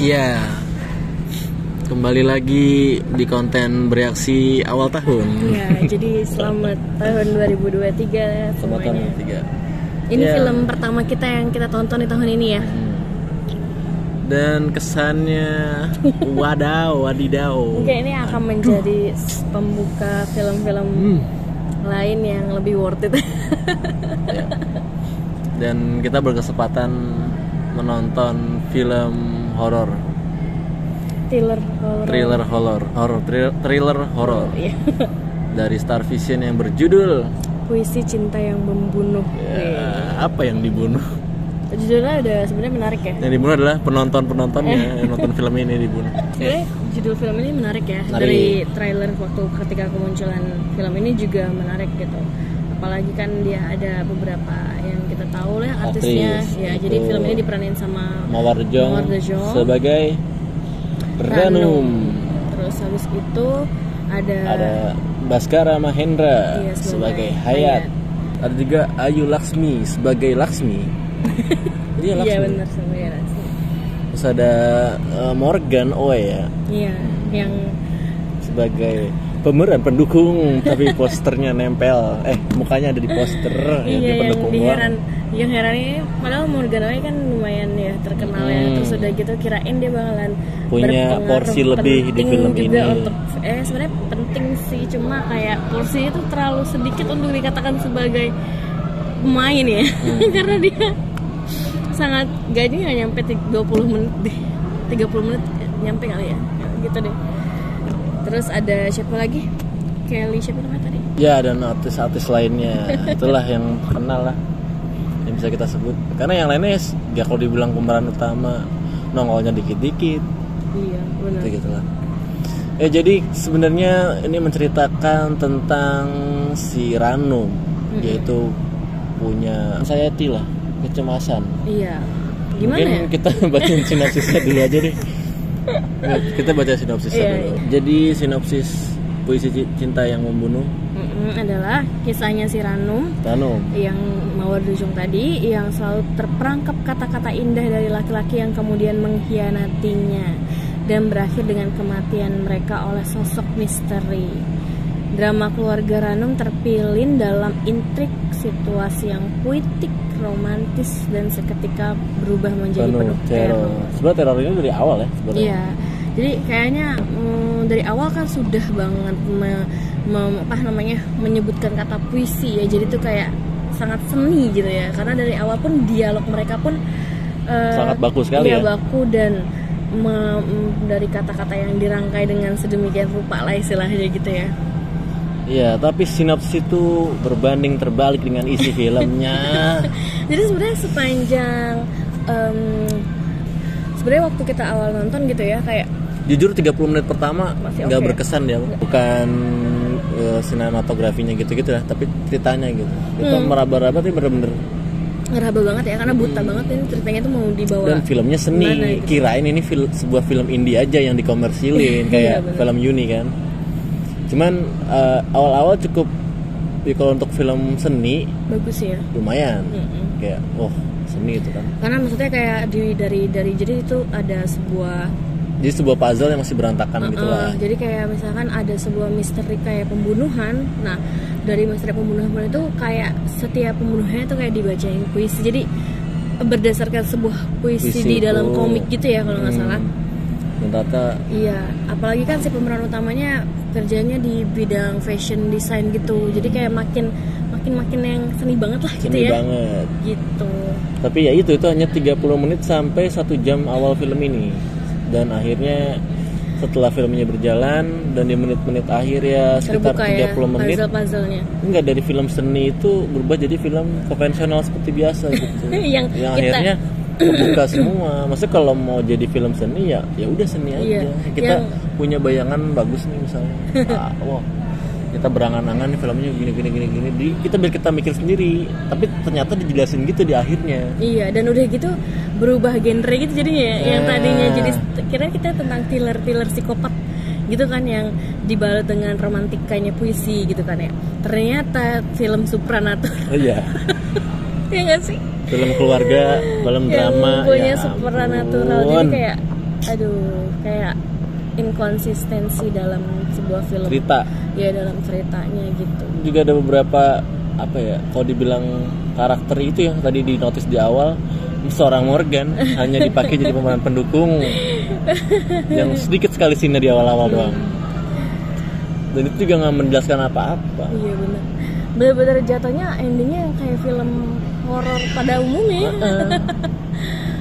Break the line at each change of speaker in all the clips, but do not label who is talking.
Iya, kembali lagi di konten bereaksi awal tahun.
Iya, jadi selamat tahun 2023
Selamat tahun
semuanya. Ini film pertama kita yang kita tonton di tahun ini ya.
Dan kesannya wadidaw.
Mungkin ini akan menjadi pembuka film-film lain yang lebih worth it.
Ya. Dan kita berkesempatan menonton film horor. Thriller horor.
Iya.
Dari Star Vision yang berjudul
Puisi Cinta yang Membunuh.
Ya, apa yang dibunuh?
Judulnya udah sebenarnya menarik ya.
Yang dibunuh adalah penontonnya yang nonton film ini dibunuh.
Sebenarnya judul film ini menarik ya.
Menarik.
Dari trailer waktu ketika kemunculan film ini juga menarik gitu. Apalagi kan dia ada beberapa yang kita tahu lah artisnya. Ya,
itu
jadi film ini diperanin sama
Mawar De Jong sebagai Ranum.
Terus habis itu ada
Baskara Mahendra
iya,
sebagai Hayat. Ada juga Ayu Laksmi sebagai Laksmi. Dia Laksmi.
Iya benar sebagai Laksmi.
Terus ada Morgan Oe ya.
Iya, yang
sebagai pemeran pendukung tapi posternya nempel. Mukanya ada di poster
iya,
pendukung
yang heran ini padahal Morgan Oe kan lumayan ya terkenal ya. Terus udah gitu kirain dia bakalan
punya porsi lebih di film
juga
ini
untuk sebenarnya penting sih, cuma kayak porsinya itu terlalu sedikit untuk dikatakan sebagai pemain ya. Karena dia sangat gajinya nggak nyampe 20 menit deh, 30 menit nyampe kali ya gitu deh. Terus ada siapa lagi? Kelly siapa namanya tadi?
Ya, dan artis-artis lainnya. Itulah yang kenal lah yang bisa kita sebut. Karena yang lainnya ya kalau dibilang pemeran utama nongolnya dikit-dikit.
Iya, benar.
Gitu lah. Jadi sebenarnya ini menceritakan tentang si Ranum, yaitu punya anxiety lah, kecemasan.
Iya. Gimana
Mungkin
ya?
kita bacain sinopsisnya dulu aja deh. Kita baca sinopsisnya dulu.
Iya.
Jadi sinopsis Puisi Cinta yang Membunuh
adalah kisahnya si Ranum yang Mawar De Jong tadi, yang selalu terperangkap kata-kata indah dari laki-laki yang kemudian mengkhianatinya dan berakhir dengan kematian mereka oleh sosok misteri. Drama keluarga Ranum terpilih dalam intrik situasi yang puitik, romantis, dan seketika berubah menjadi penuh teror.
Sebenarnya teror ini dari awal ya sebenarnya.
Iya, jadi kayaknya dari awal kan sudah banget menyebutkan kata puisi ya. Jadi tuh kayak sangat seni gitu ya. Karena dari awal pun dialog mereka pun
sangat bagus sekali ya.
Baku dan dari kata-kata yang dirangkai dengan sedemikian rupa lah istilahnya gitu ya.
Iya, tapi sinopsis itu berbanding terbalik dengan isi filmnya.
Jadi sebenarnya sepanjang sebenarnya waktu kita awal nonton gitu ya, kayak
jujur 30 menit pertama nggak berkesan ya. Bukan sinematografinya gitu-gitu lah, tapi ceritanya gitu. Itu meraba-raba tapi bener-bener
ngeraba banget ya, karena buta banget ini ceritanya tuh mau dibawa.
Dan filmnya seni, gitu. Kirain ini sebuah film indie aja yang dikomersilin kayak film Uni kan. Cuman awal-awal cukup ya, kalau untuk film seni
bagus ya,
lumayan. Kayak seni itu kan. Karena
maksudnya kayak dari jadi itu ada
sebuah puzzle yang masih berantakan gitu lah.
Jadi kayak misalkan ada sebuah misteri kayak pembunuhan. Nah, dari misteri pembunuhan itu kayak setiap pembunuhannya itu kayak dibacain puisi. Jadi berdasarkan sebuah puisi di dalam komik gitu ya kalau nggak salah.
Dan rata.
Iya, apalagi kan si pemeran utamanya kerjanya di bidang fashion design gitu. Jadi kayak makin yang seni banget lah gitu ya.
Seni banget.
Gitu.
Tapi ya itu hanya 30 menit sampai 1 jam awal film ini. Dan akhirnya setelah filmnya berjalan dan di menit-menit akhir ya sekitar 30 menit
puzzle-puzzlenya.
Enggak, dari film seni itu berubah jadi film konvensional seperti biasa gitu. yang akhirnya terbuka semua. Maksudnya kalau mau jadi film seni ya udah seni aja. Kita punya bayangan bagus nih misalnya. Kita berangan-angan filmnya gini. Biar kita mikir sendiri. Tapi ternyata dijelasin gitu di akhirnya. Iya,
dan udah gitu berubah genre gitu jadinya. Yang tadinya jadi kira kita tentang thriller psikopat gitu kan, yang dibalut dengan romantikanya puisi gitu kan ya. Ternyata film supranatural.
Iya.
Ya nggak sih?
Film keluarga, film drama.
Yang punya supranatural. Jadi kayak kayak inkonsistensi dalam sebuah film
cerita.
Ya, dalam ceritanya gitu.
Juga ada beberapa apa ya, kalau dibilang karakter itu yang tadi di notice di awal, seorang Morgan hanya dipakai jadi pemeran pendukung yang sedikit sekali scene di awal-awal doang. Dan itu juga nggak menjelaskan apa-apa.
Iya benar. Benar-benar jatuhnya endingnya yang kayak film horor pada umumnya.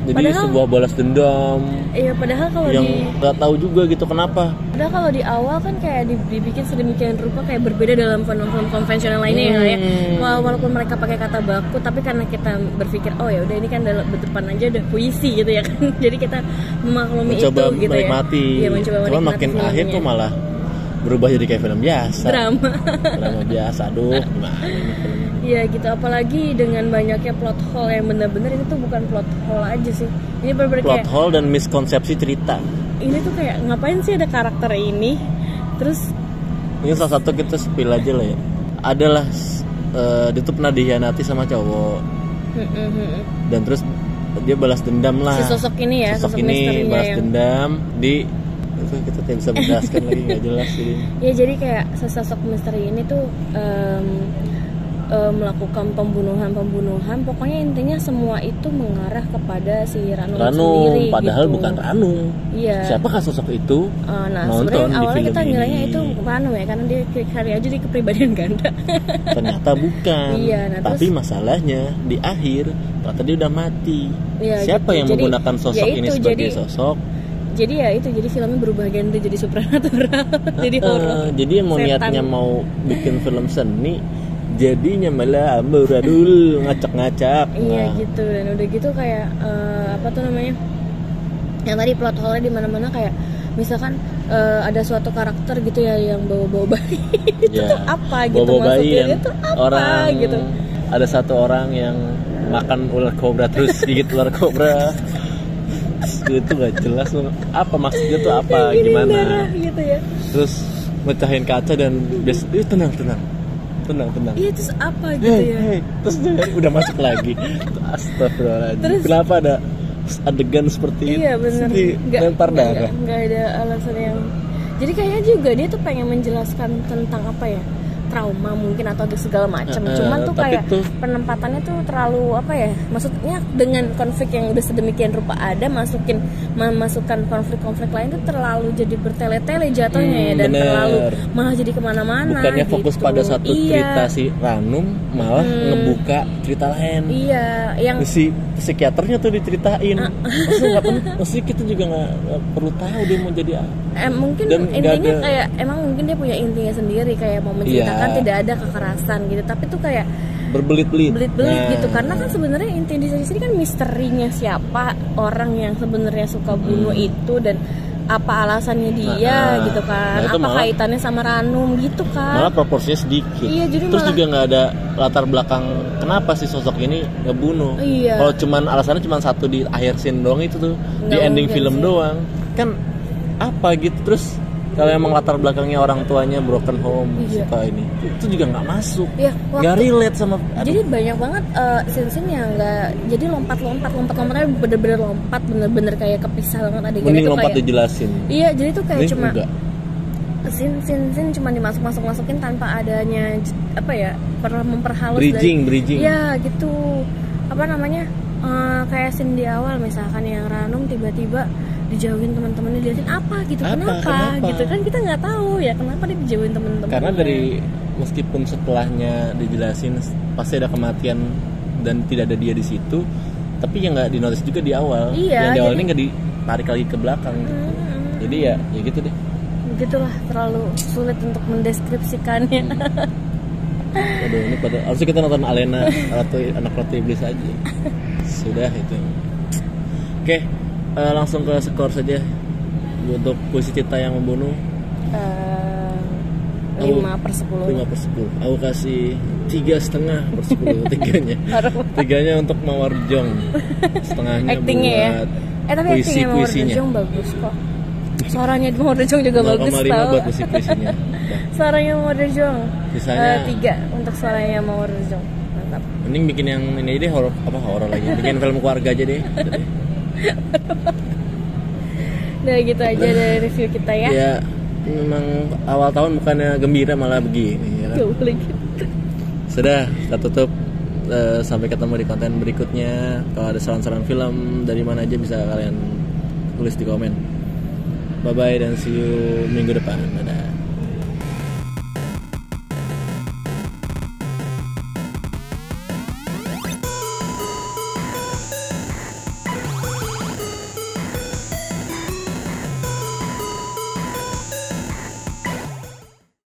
Jadi padahal, sebuah balas dendam.
Iya, padahal kalau
yang nggak tahu juga gitu kenapa.
Padahal kalau di awal kan kayak dibikin sedemikian rupa kayak berbeda dalam film-film konvensional lainnya ya. Walaupun mereka pakai kata baku, tapi karena kita berpikir oh ya udah ini kan dalam depan aja udah puisi gitu ya kan. Jadi kita memaklumi
mencoba
itu gitu
menikmati.
Ya. Iya, mencoba menikmati.
Cuma makin
filmnya.
akhir tuh malah berubah jadi kayak film biasa.
Drama
biasa. Aduh, gimana ini filmnya.
Iya gitu, apalagi dengan banyaknya plot hole yang benar-benar ini tuh bukan plot hole aja sih. Ini benar-benar
plot hole dan miskonsepsi cerita.
Ini tuh kayak ngapain sih ada karakter ini? Terus
ini salah satu kita spill aja lah ya. Adalah dia tuh pernah dikhianati sama cowok. Dan terus dia balas dendam lah.
Si sosok ini ya,
sosok ini balas dendam di kita tidak bisa menjelaskan lagi, nggak jelas ini.
Ya jadi kayak sosok misteri ini tuh melakukan pembunuhan. Pokoknya intinya semua itu mengarah kepada si Ranum sendiri.
Padahal
gitu.
Bukan Ranum.
Iya.
Siapakah sosok itu?
Nah sebenarnya awalnya kita nilainya itu Ranum ya, karena dia kali aja di kepribadian ganda.
Ternyata bukan.
Iya,
tapi masalahnya di akhir ternyata dia udah mati.
Iya,
siapa
gitu.
yang menggunakan sosok ini sebagai sosok?
Jadi ya itu, jadi filmnya berubah genre jadi supernatural, jadi horor.
Jadi yang mau niatnya mau bikin film seni, jadinya malah amburadul ngacak-ngacak.
Iya gitu, dan udah gitu kayak apa tuh namanya? Yang tadi plot hole di mana-mana kayak misalkan ada suatu karakter gitu ya yang bawa-bawa bayi. Itu tuh apa gitu maksudnya? Itu apa
orang,
gitu.
Ada satu orang yang makan ular kobra terus gigit ular kobra. Itu gak jelas apa maksudnya tuh apa gimana
gitu ya.
Terus mecahin kaca dan tenang.
Iya terus apa gitu ya.
Terus udah masuk lagi. Astagfirullahaladzim. Kenapa ada adegan seperti itu?
Iya benar.
Lempar darah.
Nggak ada alasan yang. Jadi kayaknya juga dia tuh pengen menjelaskan tentang apa ya, trauma mungkin atau segala macam. Cuman tuh kayak penempatannya tuh terlalu apa ya? Maksudnya dengan konflik yang udah sedemikian rupa ada, memasukkan konflik-konflik lain tuh terlalu jadi bertele-tele jatuhnya ya, dan terlalu malah jadi kemana-mana.
Bukannya
gitu.
fokus pada satu cerita si Ranum, malah ngebuka cerita lain.
Iya, yang
si psikiaternya tuh diceritain. Maksudnya kita juga nggak perlu tahu dia mau jadi apa.
Mungkin dan intinya kayak emang mungkin dia punya intinya sendiri, kayak mau menceritakan tidak ada kekerasan gitu, tapi tuh kayak berbelit-belit gitu, karena kan sebenarnya inti di sini kan misterinya siapa orang yang sebenarnya suka bunuh itu dan apa alasannya dia gitu kan, apa kaitannya sama Ranum gitu kan.
Malah proporsinya sedikit.
Iya, jadi
terus juga nggak ada latar belakang kenapa si sosok ini ngebunuh.
Iya.
Kalau cuman alasannya cuma satu di akhir scene doang itu tuh, di ending film doang kan apa gitu. Terus kalau emang latar belakangnya orang tuanya broken home, suka ini, itu juga nggak masuk, nggak relate sama.
Jadi banyak banget scene-scene yang nggak, jadi lompatnya bener-bener lompat, bener-bener kayak kepisah banget adegannya.
Mending
tuh
lompat
kayak,
dijelasin.
Iya, jadi tuh kayak cuma
scene
cuma dimasukin tanpa adanya apa ya, pernah memperhalus
bridging.
Iya gitu, apa namanya, kayak scene di awal misalkan yang Ranum tiba-tiba dijauhin teman-temannya, dilihatin apa gitu, kenapa gitu kan, kita nggak tahu ya kenapa dia dijauhin teman-teman.
Karena dari meskipun setelahnya dijelasin pasti ada kematian dan tidak ada dia di situ, tapi yang nggak dinotis juga di awal. Yang di awal ini nggak ditarik lagi ke belakang. Jadi ya gitu deh. Begitulah,
terlalu sulit untuk mendeskripsikannya.
Aduh, ini pada harusnya kita nonton Alena anak ratu iblis aja. Sudah itu. Oke. Langsung ke skor saja untuk puisi Cita yang membunuh.
5/10.
5/10. Aku kasih 3,5/10 tiganya untuk Mawar Jong, setengahnya buat
tapi
puisinya.
Mawar Jong bagus kok. Suaranya Mawar Jong juga bagus tau.
0,5 buat puisinya.
Suaranya Mawar Jong.
Sisanya
3 untuk suaranya Mawar Jong. Mantap.
Mending bikin yang ini deh, horor lagi. Bikin film keluarga aja deh.
Udah gitu aja dari review kita ya.
Ya, memang awal tahun bukannya gembira malah begini ya kan?
Gitu.
Sudah, kita tutup. Sampai ketemu di konten berikutnya. Kalau ada saran-saran film dari mana aja bisa kalian tulis di komen. Bye bye dan see you minggu depan. Dadah.